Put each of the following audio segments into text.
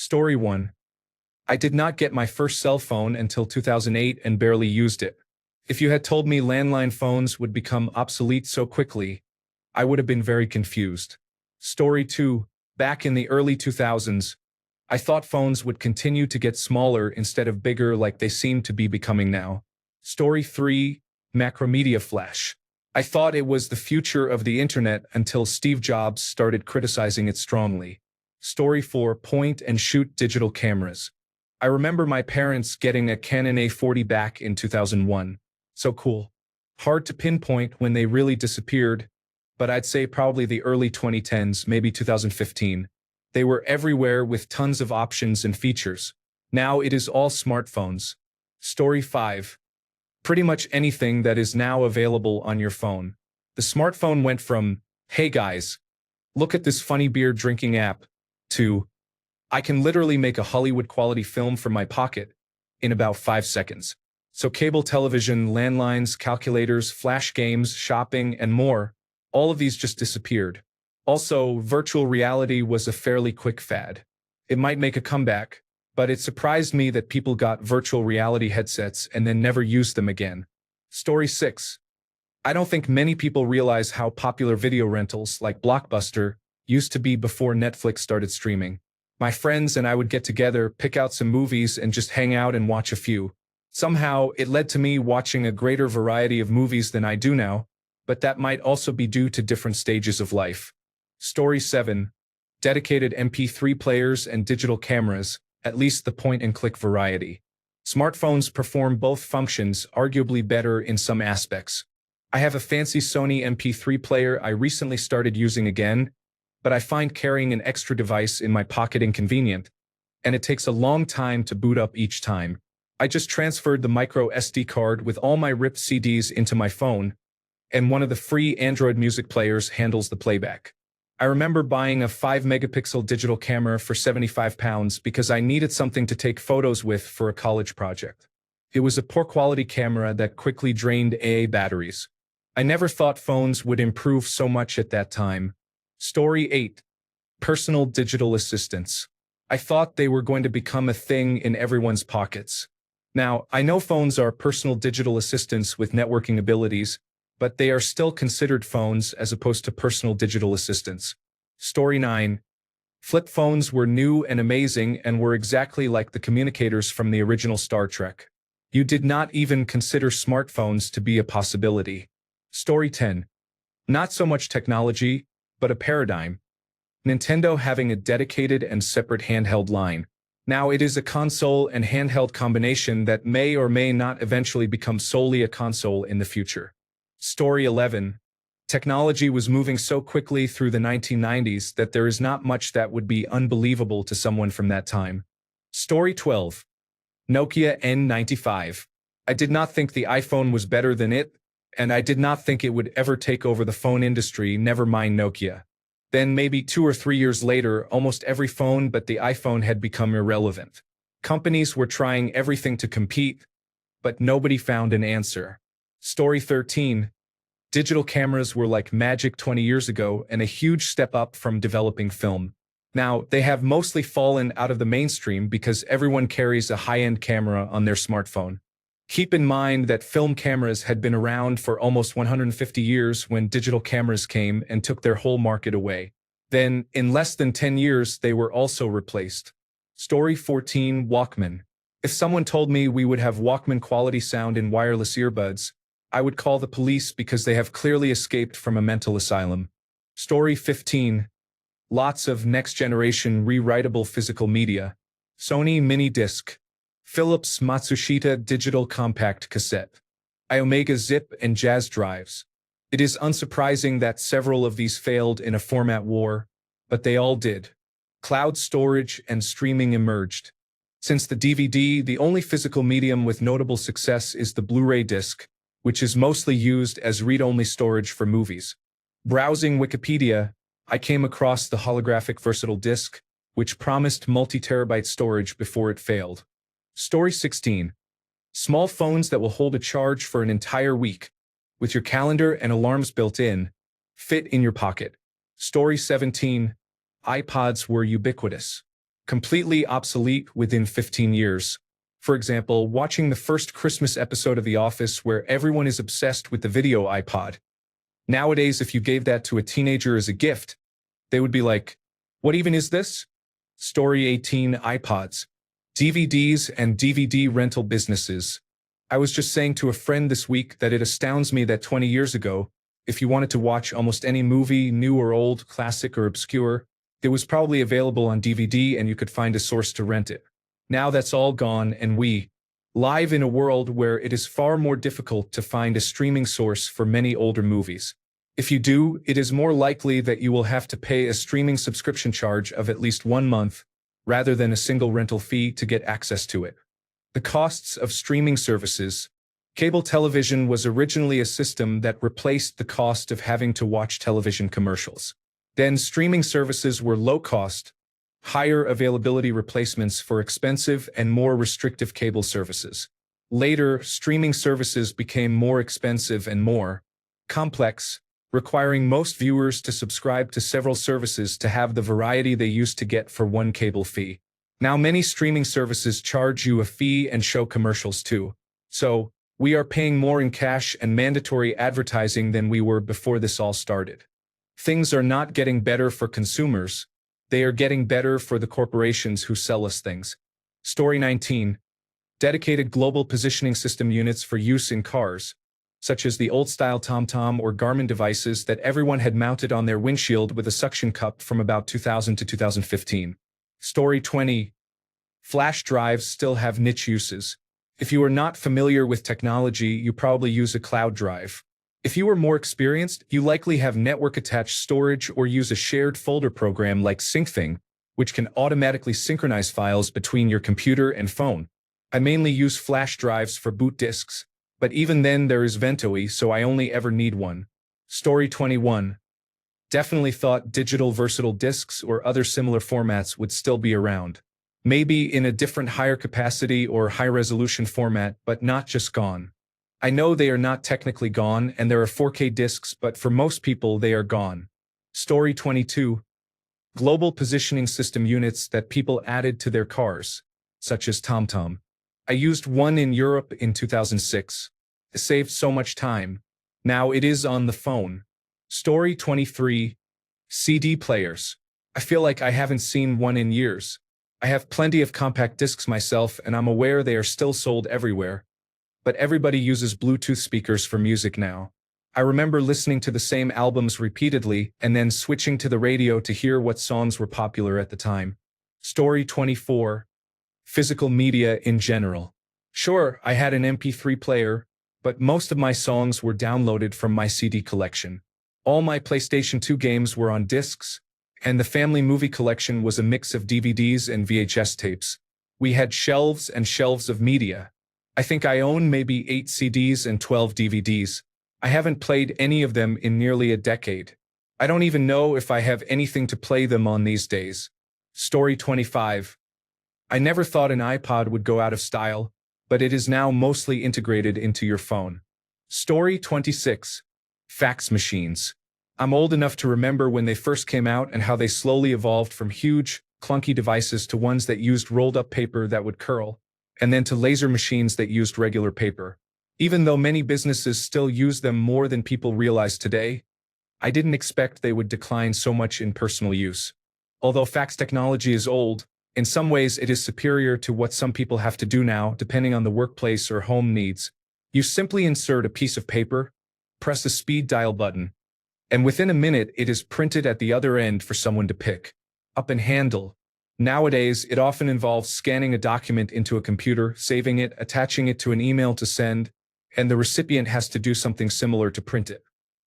Story 1. I did not get my first cell phone until 2008 and barely used it. If you had told me landline phones would become obsolete so quickly, I would have been very confused. Story 2. Back in the early 2000s, I thought phones would continue to get smaller instead of bigger like they seem to be becoming now. Story 3. Macromedia flash. I thought it was the future of the internet until Steve Jobs started criticizing it strongly. Story 4. Point-and-shoot digital cameras. I remember my parents getting a Canon A40 back in 2001. So cool. Hard to pinpoint when they really disappeared, but I'd say probably the early 2010s, maybe 2015. They were everywhere with tons of options and features. Now it is all smartphones. Story 5. Pretty much anything that is now available on your phone. The smartphone went from, "Hey guys, look at this funny beer drinking app," to, "I can literally make a Hollywood-quality film from my pocket in about 5 seconds." So cable television, landlines, calculators, flash games, shopping, and more, all of these just disappeared. Also, virtual reality was a fairly quick fad. It might make a comeback, but it surprised me that people got virtual reality headsets and then never used them again. Story 6. I don't think many people realize how popular video rentals like Blockbuster used to be before Netflix started streaming. My friends and I would get together, pick out some movies, and just hang out and watch a few. Somehow, it led to me watching a greater variety of movies than I do now, but that might also be due to different stages of life. Story 7. Dedicated MP3 players and digital cameras, at least the point-and-click variety. Smartphones perform both functions, arguably better in some aspects. I have a fancy Sony MP3 player I recently started using again, but I find carrying an extra device in my pocket inconvenient, and it takes a long time to boot up each time. I just transferred the micro SD card with all my ripped CDs into my phone, and one of the free Android music players handles the playback. I remember buying a 5-megapixel digital camera for £75 because I needed something to take photos with for a college project. It was a poor quality camera that quickly drained AA batteries. I never thought phones would improve so much at that time. Story 8. Personal digital assistants. I thought they were going to become a thing in everyone's pockets. Now, I know phones are personal digital assistants with networking abilities, but they are still considered phones as opposed to personal digital assistants. Story 9. Flip phones were new and amazing and were exactly like the communicators from the original Star Trek. You did not even consider smartphones to be a possibility. Story 10. Not so much technology, but a paradigm. Nintendo having a dedicated and separate handheld line. Now it is a console and handheld combination that may or may not eventually become solely a console in the future. Story 11. Technology was moving so quickly through the 1990s that there is not much that would be unbelievable to someone from that time. Story 12. Nokia N95. I did not think the iPhone was better than it, and I did not think it would ever take over the phone industry, never mind Nokia. Then maybe 2 or 3 years later, almost every phone but the iPhone had become irrelevant. Companies were trying everything to compete, but nobody found an answer. Story 13. Digital cameras were like magic 20 years ago and a huge step up from developing film. Now, they have mostly fallen out of the mainstream because everyone carries a high-end camera on their smartphone. Keep in mind that film cameras had been around for almost 150 years when digital cameras came and took their whole market away. Then, in less than 10 years, they were also replaced. Story 14. Walkman. If someone told me we would have Walkman quality sound in wireless earbuds, I would call the police because they have clearly escaped from a mental asylum. Story 15. Lots of next-generation rewritable physical media. Sony mini disc. Philips Matsushita digital compact cassette. Iomega zip and jazz drives. It is unsurprising that several of these failed in a format war, but they all did. Cloud storage and streaming emerged. Since the DVD, the only physical medium with notable success is the Blu-ray disc, which is mostly used as read-only storage for movies. Browsing Wikipedia, I came across the holographic versatile disc, which promised multi-terabyte storage before it failed. Story 16. Small phones that will hold a charge for an entire week, with your calendar and alarms built in, fit in your pocket. Story 17. iPods were ubiquitous. completely obsolete within 15 years. For example, watching the first Christmas episode of The Office where everyone is obsessed with the video iPod. Nowadays, if you gave that to a teenager as a gift, they would be like, "What even is this?" Story 18: iPods, DVDs, and DVD rental businesses. I was just saying to a friend this week that it astounds me that 20 years ago, if you wanted to watch almost any movie, new or old, classic or obscure, it was probably available on DVD and you could find a source to rent it. Now that's all gone, and we live in a world where it is far more difficult to find a streaming source for many older movies. If you do, it is more likely that you will have to pay a streaming subscription charge of at least 1 month, rather than a single rental fee to get access to it. The costs of streaming services. Cable television was originally a system that replaced the cost of having to watch television commercials. Then streaming services were low-cost, higher availability replacements for expensive and more restrictive cable services. Later, streaming services became more expensive and more complex, requiring most viewers to subscribe to several services to have the variety they used to get for one cable fee. Now many streaming services charge you a fee and show commercials too. So, we are paying more in cash and mandatory advertising than we were before this all started. Things are not getting better for consumers. They are getting better for the corporations who sell us things. Story 19. Dedicated global positioning system units for use in cars, such as the old-style TomTom or Garmin devices that everyone had mounted on their windshield with a suction cup from about 2000 to 2015. Story 20. Flash drives still have niche uses. If you are not familiar with technology, you probably use a cloud drive. If you are more experienced, you likely have network-attached storage or use a shared folder program like SyncThing, which can automatically synchronize files between your computer and phone. I mainly use flash drives for boot disks, but even then there is Ventoy, so I only ever need one. Story 21. Definitely thought digital versatile disks or other similar formats would still be around. Maybe in a different higher capacity or high-resolution format, but not just gone. I know they are not technically gone and there are 4K discs, but for most people they are gone. Story 22. Global positioning system units that people added to their cars, such as TomTom. I used one in Europe in 2006. It saved so much time. Now it is on the phone. Story 23. CD players. I feel like I haven't seen one in years. I have plenty of compact discs myself and I'm aware they are still sold everywhere. But everybody uses Bluetooth speakers for music now. I remember listening to the same albums repeatedly and then switching to the radio to hear what songs were popular at the time. Story 24. Physical media in general. Sure, I had an MP3 player, but most of my songs were downloaded from my CD collection. All my PlayStation 2 games were on discs, and the family movie collection was a mix of DVDs and VHS tapes. We had shelves and shelves of media. I think I own maybe 8 CDs and 12 DVDs. I haven't played any of them in nearly a decade. I don't even know if I have anything to play them on these days. Story 25. I never thought an iPod would go out of style, but it is now mostly integrated into your phone. Story 26. Fax machines. I'm old enough to remember when they first came out and how they slowly evolved from huge, clunky devices to ones that used rolled-up paper that would curl, and then to laser machines that used regular paper. Even though many businesses still use them more than people realize today, I didn't expect they would decline so much in personal use. Although fax technology is old, in some ways it is superior to what some people have to do now, depending on the workplace or home needs. You simply insert a piece of paper, press a speed dial button, and within a minute it is printed at the other end for someone to pick up and handle. Nowadays, it often involves scanning a document into a computer, saving it, attaching it to an email to send, and the recipient has to do something similar to print it.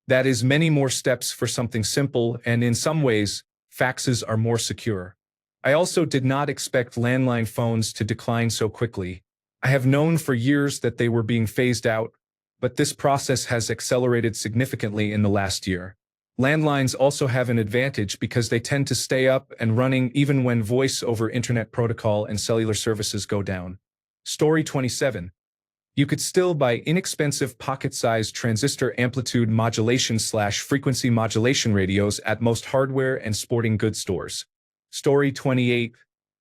That is many more steps for something simple, and in some ways, faxes are more secure. I also did not expect landline phones to decline so quickly. I have known for years that they were being phased out, but this process has accelerated significantly in the last year. Landlines also have an advantage because they tend to stay up and running even when voice over internet protocol and cellular services go down. Story 27. You could still buy inexpensive pocket-sized transistor amplitude modulation/frequency modulation radios at most hardware and sporting goods stores. Story 28.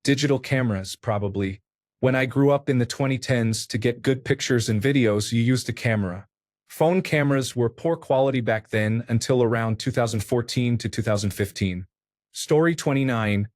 Digital cameras, probably. When I grew up in the 2010s, to get good pictures and videos, you used a camera. Phone cameras were poor quality back then until around 2014 to 2015. Story 29.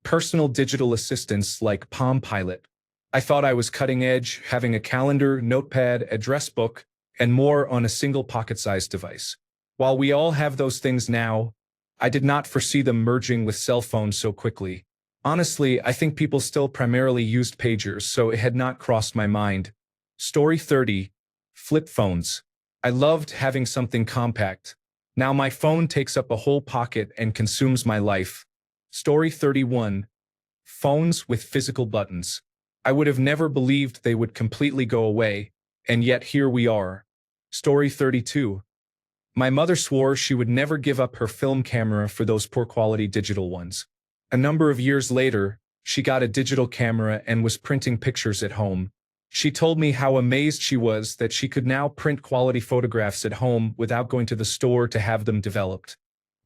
Personal digital assistants like Palm Pilot. I thought I was cutting edge, having a calendar, notepad, address book, and more on a single pocket-sized device. While we all have those things now, I did not foresee them merging with cell phones so quickly. Honestly, I think people still primarily used pagers, so it had not crossed my mind. Story 30. Flip phones. I loved having something compact. Now my phone takes up a whole pocket and consumes my life. Story 31. Phones with physical buttons. I would have never believed they would completely go away, and yet here we are. Story 32. My mother swore she would never give up her film camera for those poor quality digital ones. A number of years later, she got a digital camera and was printing pictures at home. She told me how amazed she was that she could now print quality photographs at home without going to the store to have them developed.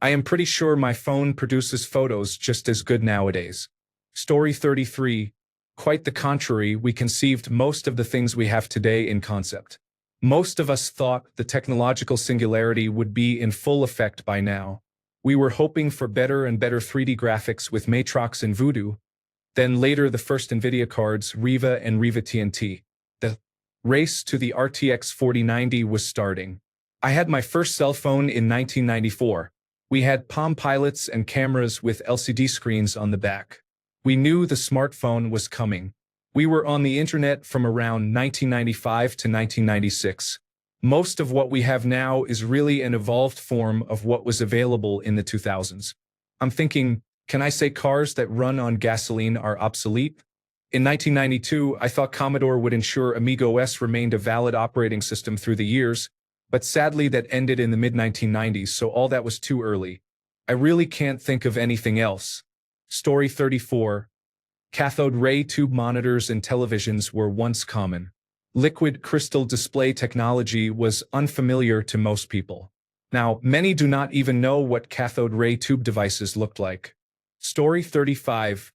I am pretty sure my phone produces photos just as good nowadays. Story 33. Quite the contrary, we conceived most of the things we have today in concept. Most of us thought the technological singularity would be in full effect by now. We were hoping for better and better 3D graphics with Matrox and Voodoo. Then later the first NVIDIA cards, Riva and Riva TNT. The race to the RTX 4090 was starting. I had my first cell phone in 1994. We had Palm Pilots and cameras with LCD screens on the back. We knew the smartphone was coming. We were on the internet from around 1995 to 1996. Most of what we have now is really an evolved form of what was available in the 2000s. I'm thinking, can I say cars that run on gasoline are obsolete? In 1992, I thought Commodore would ensure Amiga OS remained a valid operating system through the years, but sadly that ended in the mid-1990s, so all that was too early. I really can't think of anything else. Story 34. Cathode ray tube monitors and televisions were once common. Liquid crystal display technology was unfamiliar to most people. Now, many do not even know what cathode ray tube devices looked like. Story 35.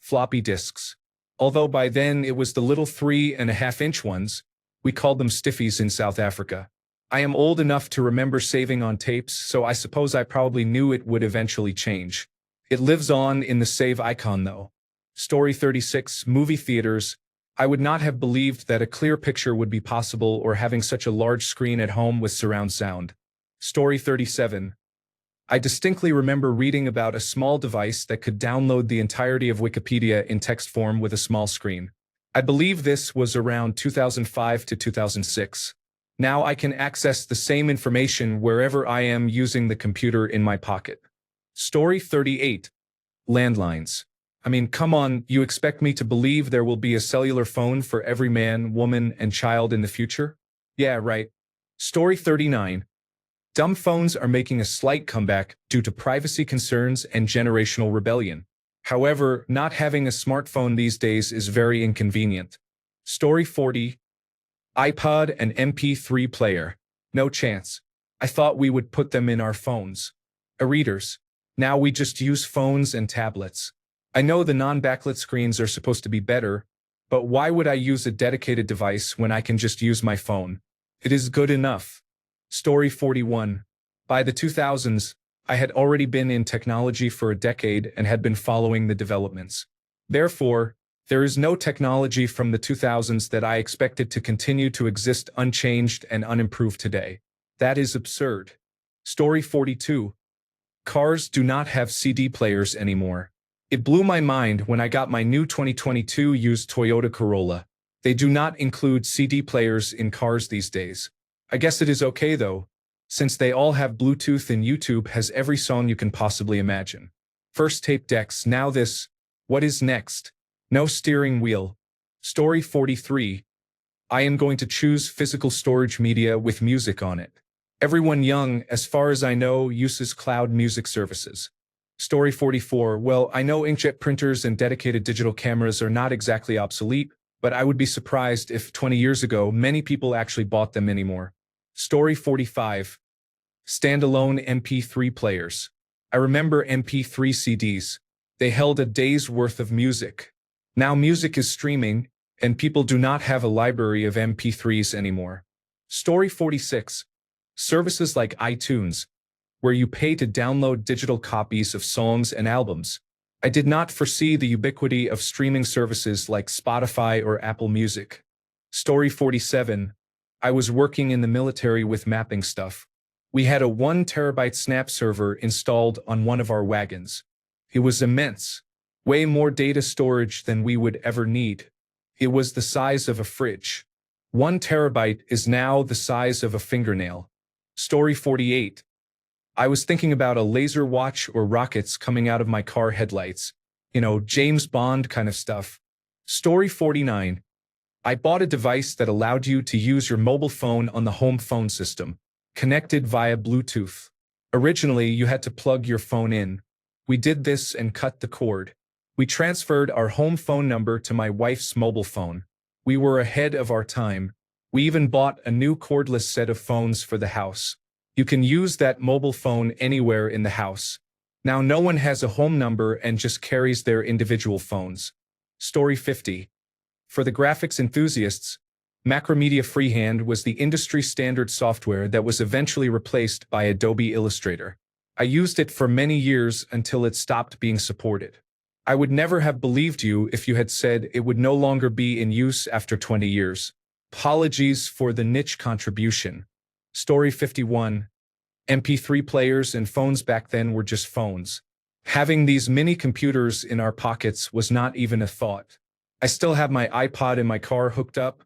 Floppy disks. Although by then it was the little 3.5-inch ones, we called them stiffies in South Africa. I am old enough to remember saving on tapes, so I suppose I probably knew it would eventually change. It lives on in the save icon though. Story 36. Movie theaters. I would not have believed that a clear picture would be possible or having such a large screen at home with surround sound. Story 37. I distinctly remember reading about a small device that could download the entirety of Wikipedia in text form with a small screen. I believe this was around 2005 to 2006. Now I can access the same information wherever I am using the computer in my pocket. Story 38. Landlines. I mean, come on, you expect me to believe there will be a cellular phone for every man, woman, and child in the future? Yeah, right. Story 39. Dumb phones are making a slight comeback due to privacy concerns and generational rebellion. However, not having a smartphone these days is very inconvenient. Story 40. iPod and MP3 player. No chance. I thought we would put them in our phones. E-readers. Now we just use phones and tablets. I know the non-backlit screens are supposed to be better, but why would I use a dedicated device when I can just use my phone? It is good enough. Story 41. By the 2000s, I had already been in technology for a decade and had been following the developments. Therefore, there is no technology from the 2000s that I expected to continue to exist unchanged and unimproved today. That is absurd. Story 42. Cars do not have CD players anymore. It blew my mind when I got my new 2022 used Toyota Corolla. They do not include CD players in cars these days. I guess it is okay though, since they all have Bluetooth and YouTube has every song you can possibly imagine. First tape decks, now this. What is next? No steering wheel. Story 43. I am going to choose physical storage media with music on it. Everyone young, as far as I know, uses cloud music services. Story 44. Well, I know inkjet printers and dedicated digital cameras are not exactly obsolete, but I would be surprised if 20 years ago many people actually bought them anymore. Story 45. Standalone MP3 players. I remember MP3 CDs. They held a day's worth of music. Now music is streaming, and people do not have a library of MP3s anymore. Story 46. Services like iTunes, where you pay to download digital copies of songs and albums. I did not foresee the ubiquity of streaming services like Spotify or Apple Music. Story 47. I was working in the military with mapping stuff. We had a 1 terabyte Snap server installed on one of our wagons. It was immense. Way more data storage than we would ever need. It was the size of a fridge. 1 terabyte is now the size of a fingernail. Story 48. I was thinking about a laser watch or rockets coming out of my car headlights. James Bond kind of stuff. Story 49. I bought a device that allowed you to use your mobile phone on the home phone system, connected via Bluetooth. Originally, you had to plug your phone in. We did this and cut the cord. We transferred our home phone number to my wife's mobile phone. We were ahead of our time. We even bought a new cordless set of phones for the house. You can use that mobile phone anywhere in the house. Now no one has a home number and just carries their individual phones. Story 50. For the graphics enthusiasts, Macromedia Freehand was the industry standard software that was eventually replaced by Adobe Illustrator. I used it for many years until it stopped being supported. I would never have believed you if you had said it would no longer be in use after 20 years. Apologies for the niche contribution. Story 51. MP3 players and phones back then were just phones. Having these mini computers in our pockets was not even a thought. I still have my iPod in my car hooked up,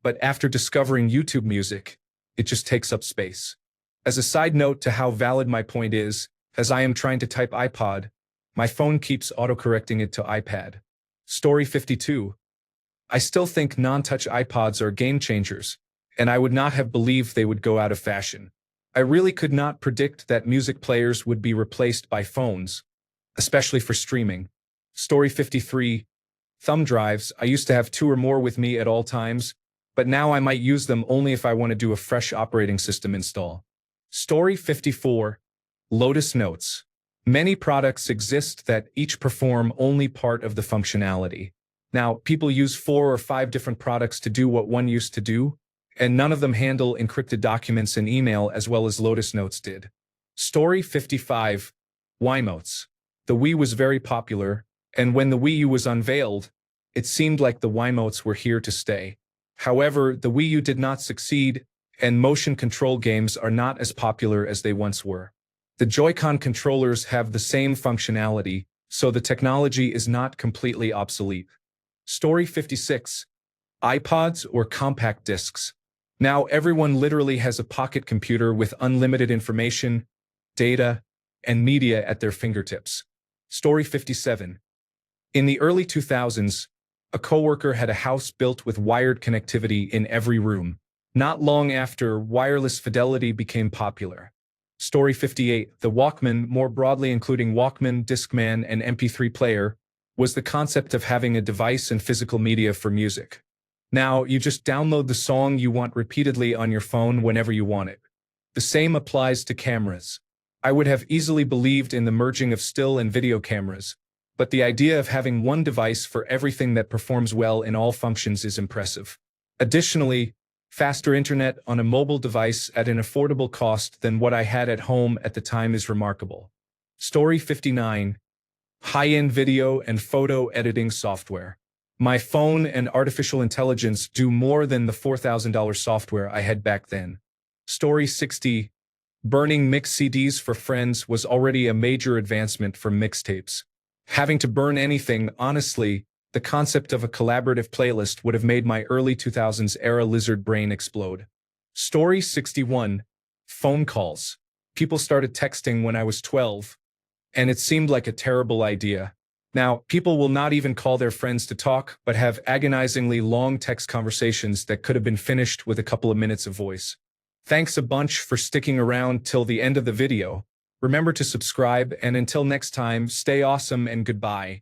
but after discovering YouTube Music, it just takes up space. As a side note to how valid my point is, as I am trying to type iPod, my phone keeps autocorrecting it to iPad. Story 52. I still think non-touch iPods are game changers, and I would not have believed they would go out of fashion. I really could not predict that music players would be replaced by phones, especially for streaming. Story 53. Thumb drives. I used to have 2 or more with me at all times, but now I might use them only if I want to do a fresh operating system install. Story 54. Lotus Notes. Many products exist that each perform only part of the functionality. Now, people use 4 or 5 different products to do what one used to do, and none of them handle encrypted documents and email as well as Lotus Notes did. Story 55. Wiimotes. The Wii was very popular, and when the Wii U was unveiled, it seemed like the Wiimotes were here to stay. However, the Wii U did not succeed, and motion control games are not as popular as they once were. The Joy-Con controllers have the same functionality, so the technology is not completely obsolete. Story 56. iPods or compact discs. Now everyone literally has a pocket computer with unlimited information, data, and media at their fingertips. Story 57. In the early 2000s, a coworker had a house built with wired connectivity in every room. Not long after, wireless fidelity became popular. Story 58. The Walkman, more broadly including Walkman, Discman, and MP3 player, was the concept of having a device and physical media for music. Now, you just download the song you want repeatedly on your phone whenever you want it. The same applies to cameras. I would have easily believed in the merging of still and video cameras, but the idea of having one device for everything that performs well in all functions is impressive. Additionally, faster internet on a mobile device at an affordable cost than what I had at home at the time is remarkable. Story 59. High-end video and photo editing software. My phone and artificial intelligence do more than the $4,000 software I had back then. Story 60. Burning mix CDs for friends was already a major advancement for mixtapes. Having to burn anything, honestly, the concept of a collaborative playlist would have made my early 2000s era lizard brain explode. Story 61. Phone calls. People started texting when I was 12, and it seemed like a terrible idea. Now, people will not even call their friends to talk, but have agonizingly long text conversations that could have been finished with a couple of minutes of voice. Thanks a bunch for sticking around till the end of the video. Remember to subscribe, and until next time, stay awesome and goodbye.